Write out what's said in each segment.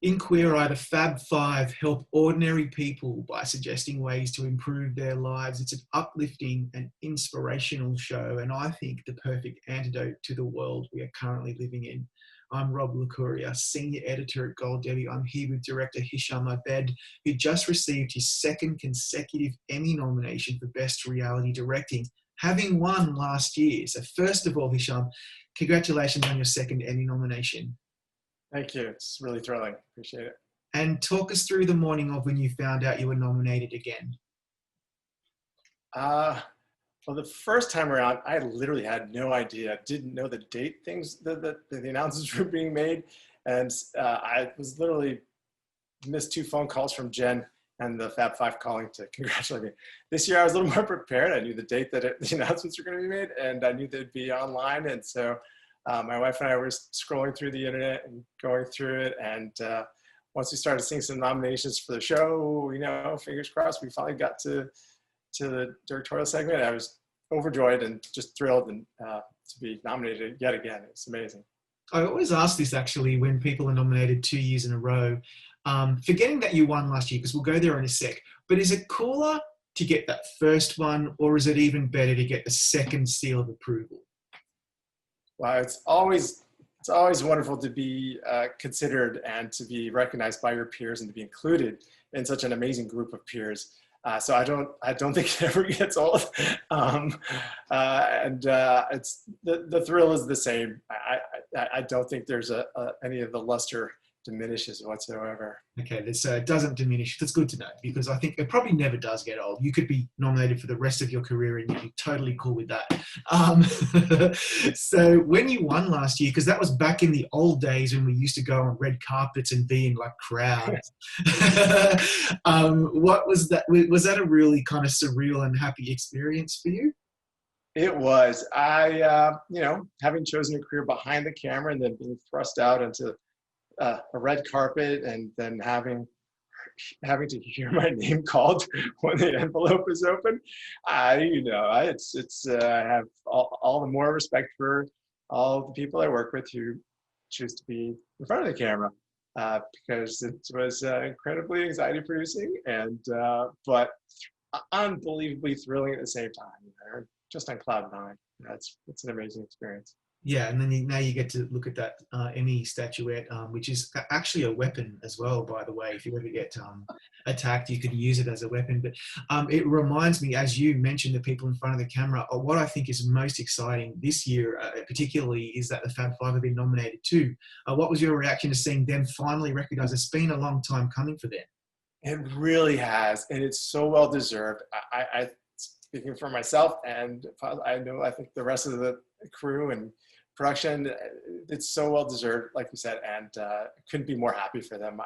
In Queer Eye, the Fab Five help ordinary people by suggesting ways to improve their lives. It's an uplifting and inspirational show, and I think the perfect antidote to the world we are currently living in. I'm Rob Licuria, Senior Editor at Gold Debbie. I'm here with Director Hisham Abed, who just received his second consecutive Emmy nomination for Best Reality Directing, having won last year. So first of all, Hisham, congratulations on your second Emmy nomination. Thank you. It's really thrilling. Appreciate it. And talk us through the morning of when you found out you were nominated again. Well, the first time around, I literally had no idea. Didn't know the date the announcements were being made. And I was literally missed 2 phone calls from Jen and the Fab Five calling to congratulate me. This year I was a little more prepared. I knew the date that the announcements were going to be made, and I knew they'd be online. And so my wife and I were scrolling through the internet and going through it. And once we started seeing some nominations for the show, fingers crossed, we finally got to the directorial segment. I was overjoyed and just thrilled and to be nominated yet again. It's amazing. I always ask this actually when people are nominated 2 years in a row, forgetting that you won last year, because we'll go there in a sec, but is it cooler to get that first one, or is it even better to get the second seal of approval? Well, it's always wonderful to be considered and to be recognized by your peers and to be included in such an amazing group of peers. So I don't think it ever gets old, it's the thrill is the same. I don't think there's any of the luster diminishes whatsoever. Okay, so it doesn't diminish. That's good to know, because I think it probably never does get old. You could be nominated for the rest of your career and you'd be totally cool with that. So when you won last year, because that was back in the old days when we used to go on red carpets and be in like crowds, what was that? Was that a really kind of surreal and happy experience for you? It was. I, having chosen a career behind the camera and then being thrust out into a red carpet and then having to hear my name called when the envelope is open, I have all the more respect for all the people I work with who choose to be in front of the camera, because it was incredibly anxiety producing and but unbelievably thrilling at the same time. Just on cloud nine. It's an amazing experience. Yeah, and then now you get to look at that Emmy statuette, which is actually a weapon as well, by the way. If you ever get attacked, you can use it as a weapon. But it reminds me, as you mentioned, the people in front of the camera, what I think is most exciting this year, particularly, is that the Fab Five have been nominated too. What was your reaction to seeing them finally recognised? It's been a long time coming for them. It really has, and it's so well deserved. I speaking for myself, and I think the rest of the crew and production, it's so well deserved, like you said, and couldn't be more happy for them.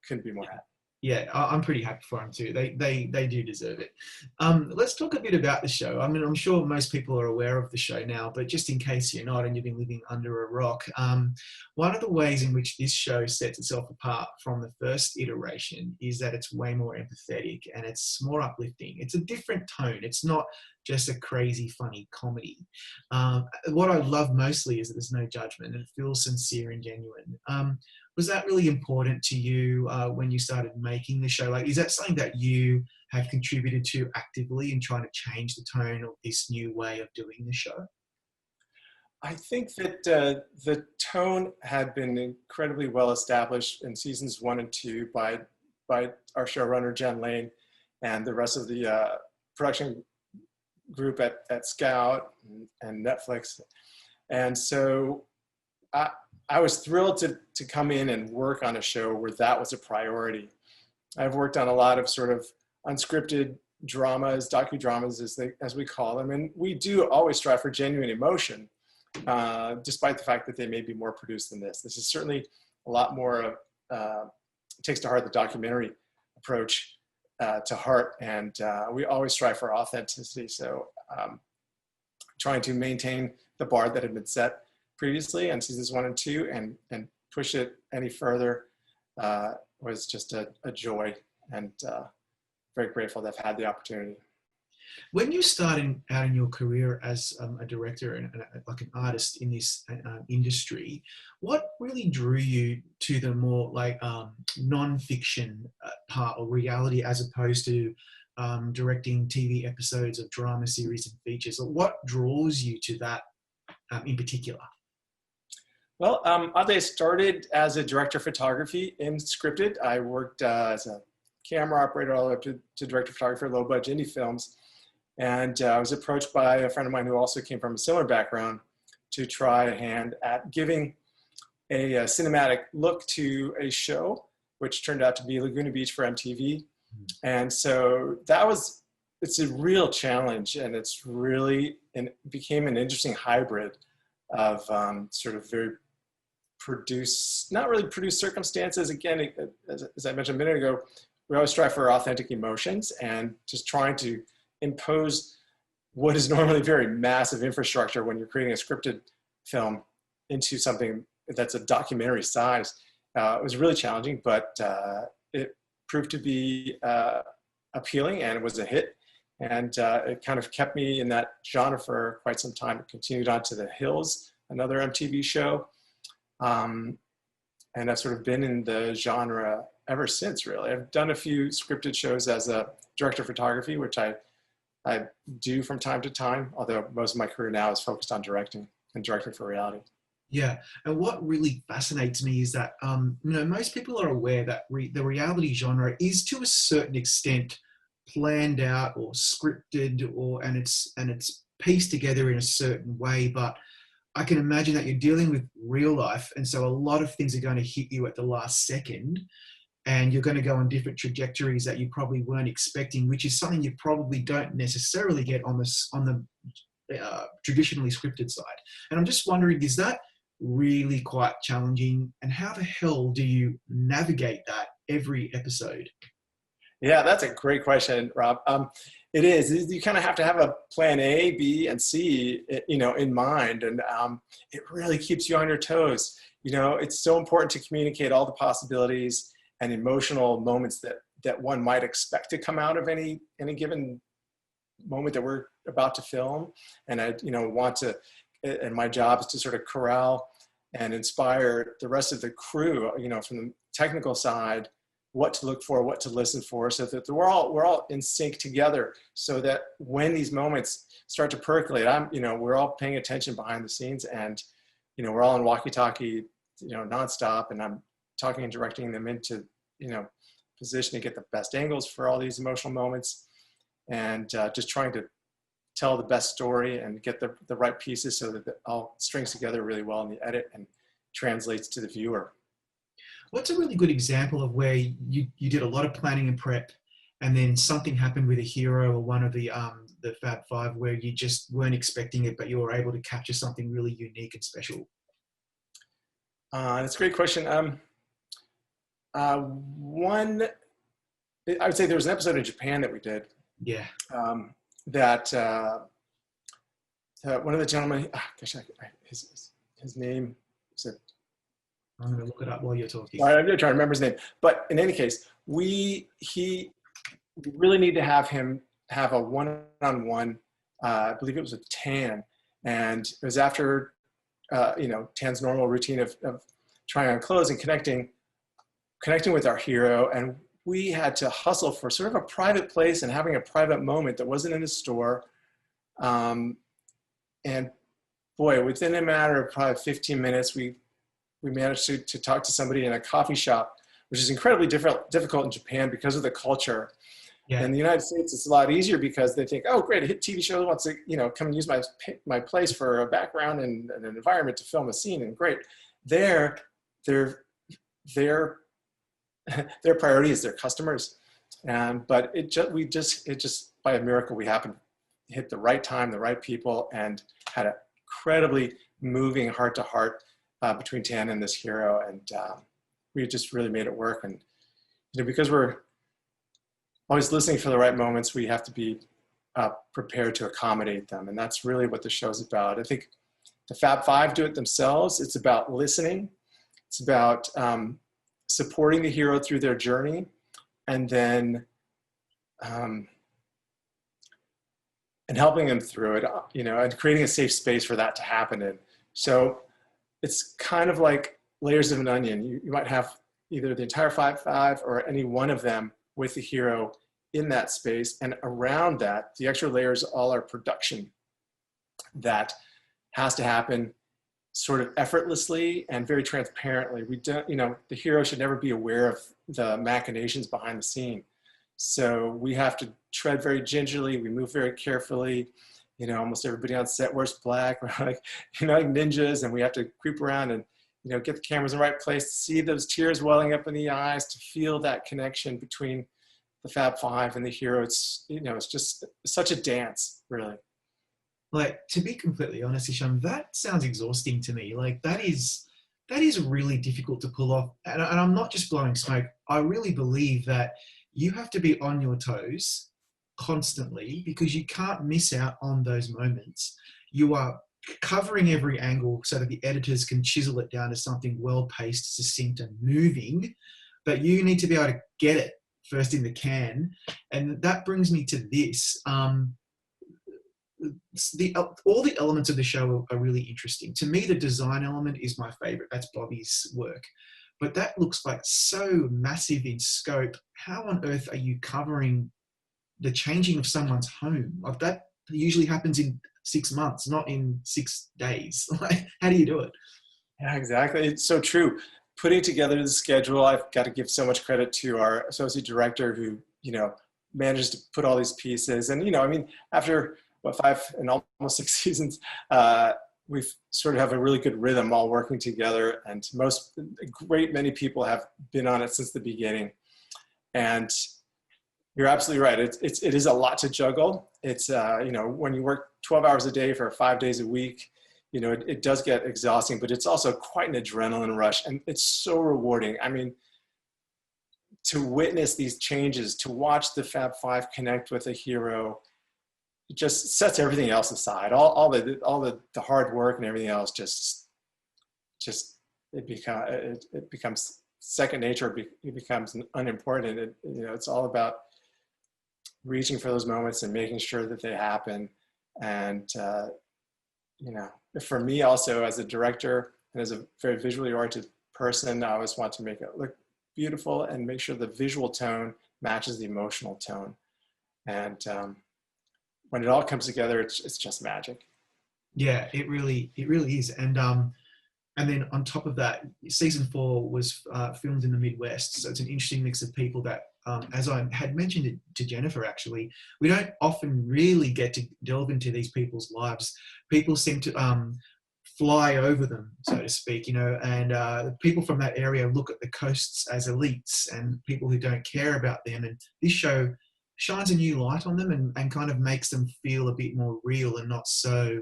Couldn't be more happy. Yeah, I'm pretty happy for them too. They do deserve it. Let's talk a bit about the show. I mean, I'm sure most people are aware of the show now, but just in case you're not and you've been living under a rock, one of the ways in which this show sets itself apart from the first iteration is that it's way more empathetic and it's more uplifting. It's a different tone. It's not just a crazy, funny comedy. What I love mostly is that there's no judgment and it feels sincere and genuine. Was that really important to you when you started making the show? Like, is that something that you have contributed to actively in trying to change the tone of this new way of doing the show? I think that the tone had been incredibly well established in seasons 1 and 2 by our showrunner, Jen Lane, and the rest of the production group at Scout and Netflix. And so I was thrilled to come in and work on a show where that was a priority. I've worked on a lot of sort of unscripted dramas, docudramas as we call them, and we do always strive for genuine emotion, despite the fact that they may be more produced than this. This is certainly a lot more takes to heart the documentary approach to heart, and we always strive for authenticity. So trying to maintain the bar that had been set previously in seasons 1 and 2 and push it any further was just a joy, and very grateful to have had the opportunity. When you started out in your career as a director and like an artist in this industry, what really drew you to the more like non-fiction part or reality as opposed to directing TV episodes of drama series and features? Or what draws you to that in particular? Well, I started as a director of photography in scripted. I worked as a camera operator all the way up to director of photography for low budget indie films. And I was approached by a friend of mine who also came from a similar background to try a hand at giving a cinematic look to a show, which turned out to be Laguna Beach for MTV. And so it's a real challenge, and it's really, and it became an interesting hybrid of sort of very not really produced circumstances. Again, as I mentioned a minute ago, we always strive for authentic emotions and just trying to impose what is normally very massive infrastructure when you're creating a scripted film into something that's a documentary size. It was really challenging, but it proved to be appealing, and it was a hit. And it kind of kept me in that genre for quite some time. It continued on to The Hills, another MTV show. And I've sort of been in the genre ever since, really. I've done a few scripted shows as a director of photography, which I do from time to time, although most of my career now is focused on directing and directing for reality. Yeah, and what really fascinates me is that most people are aware that the reality genre is to a certain extent planned out or scripted, and it's pieced together in a certain way. But I can imagine that you're dealing with real life, and so a lot of things are going to hit you at the last second, and you're going to go on different trajectories that you probably weren't expecting, which is something you probably don't necessarily get on the traditionally scripted side. And I'm just wondering, is that really quite challenging, and how the hell do you navigate that every episode? Yeah, that's a great question, Rob. It is. You kind of have to have a plan A, B, and C, in mind, and it really keeps you on your toes. It's so important to communicate all the possibilities and emotional moments that one might expect to come out of any given moment that we're about to film. And I, and my job is to sort of corral and inspire the rest of the crew, from the technical side, what to look for, what to listen for, so that we're all in sync together, so that when these moments start to percolate, we're all paying attention behind the scenes, and, we're all on walkie-talkie, nonstop, and I'm talking and directing them into, position to get the best angles for all these emotional moments, and just trying to tell the best story and get the right pieces so that it all strings together really well in the edit and translates to the viewer. What's a really good example of where you did a lot of planning and prep, and then something happened with a hero or one of the Fab Five where you just weren't expecting it, but you were able to capture something really unique and special? That's a great question. I would say there was an episode in Japan that we did. Yeah. That one of the gentlemen, his name is it? I'm going to look it up while you're talking. I'm trying to remember his name. But in any case, we really need to have him have a one-on-one, I believe it was with Tan. And it was after, Tan's normal routine of trying on clothes and connecting with our hero. And we had to hustle for sort of a private place and having a private moment that wasn't in a store. And boy, within a matter of probably 15 minutes, we managed to talk to somebody in a coffee shop, which is incredibly difficult in Japan because of the culture. Yeah. In the United States, it's a lot easier because they think, oh, great, a hit TV show wants to, come and use my place for a background and an environment to film a scene, and great. Their priority is their customers, but it just by a miracle we happened to hit the right time, the right people, and had an incredibly moving heart-to-heart between Tan and this hero, and we just really made it work. And because we're always listening for the right moments, we have to be prepared to accommodate them, and that's really what the show's about. I think the Fab Five do it themselves. It's about listening. It's about supporting the hero through their journey, and then and helping them through it, and creating a safe space for that to happen in. So it's kind of like layers of an onion. You might have either the entire five or any one of them with the hero in that space. And around that, the extra layers all are production that has to happen sort of effortlessly and very transparently. We don't, the hero should never be aware of the machinations behind the scene. So we have to tread very gingerly. We move very carefully. Almost everybody on set wears black. We're like ninjas, and we have to creep around and, get the cameras in the right place to see those tears welling up in the eyes, to feel that connection between the Fab Five and the hero. It's, it's just such a dance, really. Like, to be completely honest, Hisham, that sounds exhausting to me. Like, that is really difficult to pull off. And I'm not just blowing smoke. I really believe that you have to be on your toes constantly, because you can't miss out on those moments. You are covering every angle so that the editors can chisel it down to something well-paced, succinct, and moving. But you need to be able to get it first in the can. And that brings me to this. All the elements of the show are really interesting. To me, the design element is my favorite. That's Bobby's work. But that looks like so massive in scope. How on earth are you covering the changing of someone's home? Like, that usually happens in 6 months, not in 6 days. Like, how do you do it? Yeah, exactly. It's so true. Putting together the schedule, I've got to give so much credit to our associate director who, managed to put all these pieces. And, after 5 and almost 6 seasons, we've sort of have a really good rhythm all working together. And many people have been on it since the beginning. And you're absolutely right. It is a lot to juggle. It's, when you work 12 hours a day for 5 days a week, it does get exhausting, but it's also quite an adrenaline rush. And it's so rewarding. I mean, to witness these changes, to watch the Fab Five connect with a hero, it just sets everything else aside. All the hard work and everything else it becomes second nature. It becomes unimportant. It's all about reaching for those moments and making sure that they happen. And for me also, as a director and as a very visually oriented person, I always want to make it look beautiful and make sure the visual tone matches the emotional tone. And when it all comes together, it's just magic. Yeah, it really is. And then on top of that, season 4 was filmed in the Midwest. So it's an interesting mix of people that, as I had mentioned it to Jennifer, actually, we don't often really get to delve into these people's lives. People seem to fly over them, so to speak, and people from that area look at the coasts as elites and people who don't care about them. And this show shines a new light on them and kind of makes them feel a bit more real and not so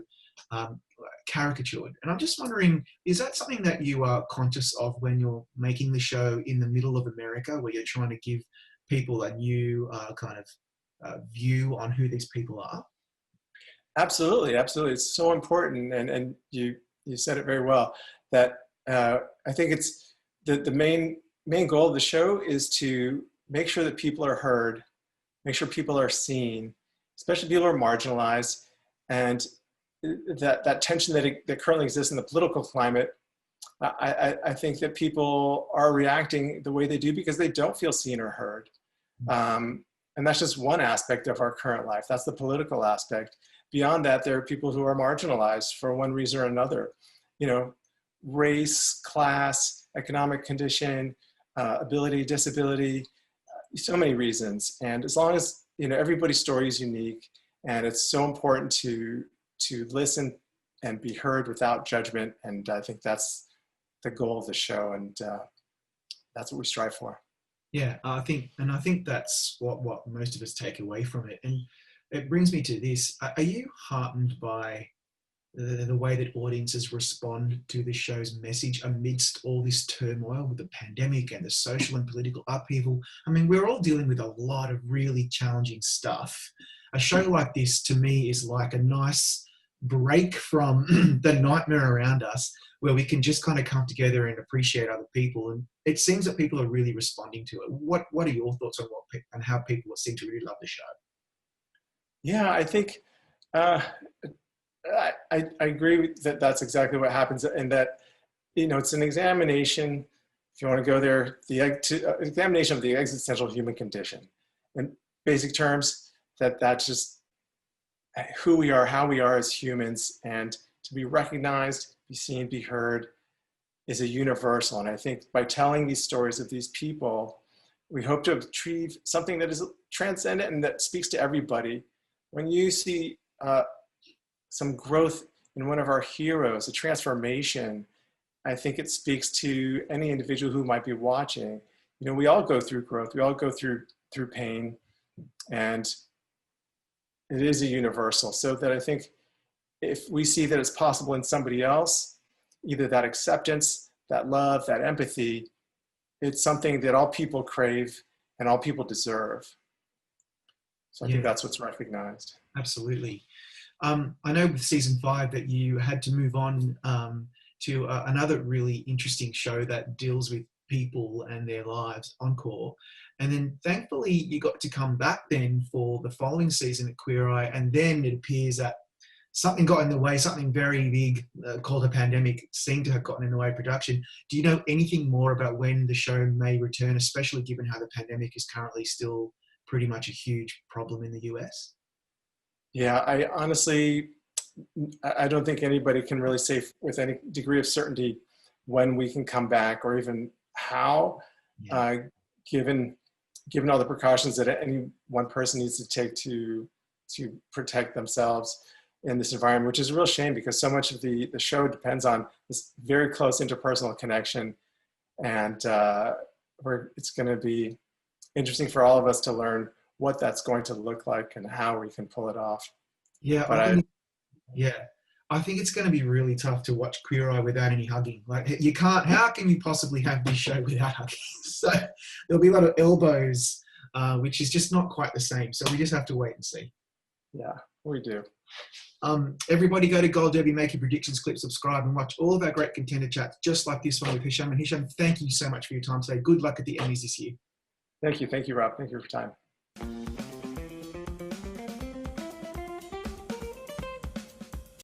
caricatured. And I'm just wondering, is that something that you are conscious of when you're making the show in the middle of America, where you're trying to give people a new view on who these people are? Absolutely. It's so important. And you said it very well, that I think it's the main goal of the show is to make sure that people are heard, make sure people are seen, especially people who are marginalized. And that tension that currently exists in the political climate, I think that people are reacting the way they do because they don't feel seen or heard. And that's just one aspect of our current life. That's the political aspect. Beyond that, there are people who are marginalized for one reason or another. Race, class, economic condition, ability, disability, so many reasons. And as long as, everybody's story is unique, and it's so important to listen and be heard without judgment. And I think that's the goal of the show, and that's what we strive for. Yeah, I think that's what most of us take away from it. And it brings me to this. Are you heartened by the way that audiences respond to the show's message amidst all this turmoil with the pandemic and the social and political upheaval? I mean, we're all dealing with a lot of really challenging stuff. A show like this, to me, is like a nice break from the nightmare around us, where we can just kind of come together and appreciate other people. And it seems that people are really responding to it. What are your thoughts on how people seem to really love the show? Yeah, I think, Uh, I agree with that. That's exactly what happens, and that, you know, it's an examination, if you want to go there, examination of the existential human condition. In basic terms, that's just who we are, how we are as humans, and to be recognized, be seen, be heard is a universal. And I think by telling these stories of these people, we hope to achieve something that is transcendent and that speaks to everybody. When you see some growth in one of our heroes, a transformation, I think it speaks to any individual who might be watching. You know, we all go through growth, we all go through pain, and it is a universal. So that I think if we see that it's possible in somebody else, either that acceptance, that love, that empathy, it's something that all people crave and all people deserve. So I think that's what's recognized. Absolutely. I know with season 5 that you had to move on to another really interesting show that deals with people and their lives, Encore. And then thankfully you got to come back then for the following season at Queer Eye. And then it appears that something got in the way, something very big called a pandemic seemed to have gotten in the way of production. Do you know anything more about when the show may return, especially given how the pandemic is currently still pretty much a huge problem in the US? Yeah, I honestly, I don't think anybody can really say with any degree of certainty when we can come back or even how, given all the precautions that any one person needs to take to protect themselves in this environment, which is a real shame because so much of the show depends on this very close interpersonal connection. And it's going to be interesting for all of us to learn what that's going to look like and how we can pull it off. Yeah, I think it's going to be really tough to watch Queer Eye without any hugging. Like you can't. How can you possibly have this show without hugging? So there'll be a lot of elbows, which is just not quite the same. So we just have to wait and see. Yeah, we do. Everybody go to Gold Derby, make your predictions, click subscribe, and watch all of our great contender chats, just like this one with Hisham. And Hisham, thank you so much for your time today. Good luck at the Emmys this year. Thank you, Rob. Thank you for your time.